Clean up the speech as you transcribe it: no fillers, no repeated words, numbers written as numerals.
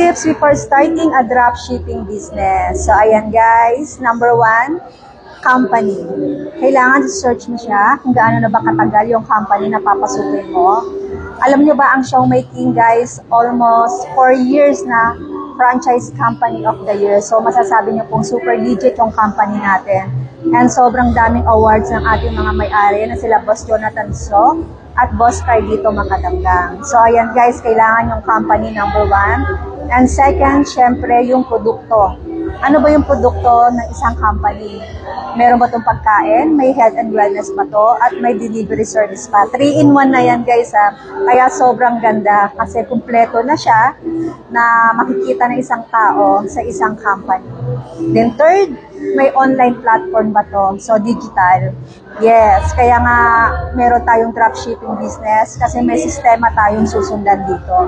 tips before starting a dropshipping business. So, ayan guys. Number 1, company. Kailangan search mo siya kung gaano na ba katagal yung company na papasukin mo. Alam nyo ba ang Showmaking guys, almost 4 years na franchise company of the year. So, masasabi nyo pong super legit yung company natin. And sobrang daming awards ng ating mga may-ari na sila Boss Jonathan So at Boss Carlito Makadamdam. So, ayan guys, kailangan yung company number 1. And second, syempre, yung produkto. Ano ba yung produkto ng isang company? Meron ba itong pagkain? May health and wellness ba to? At may delivery service pa. 3-in-1 na yan guys ha. Kaya sobrang ganda kasi kumpleto na siya na makikita ng isang tao sa isang company. Then third, may online platform ba to? So digital. Yes, kaya nga meron tayong dropshipping business kasi may sistema tayong susundan dito.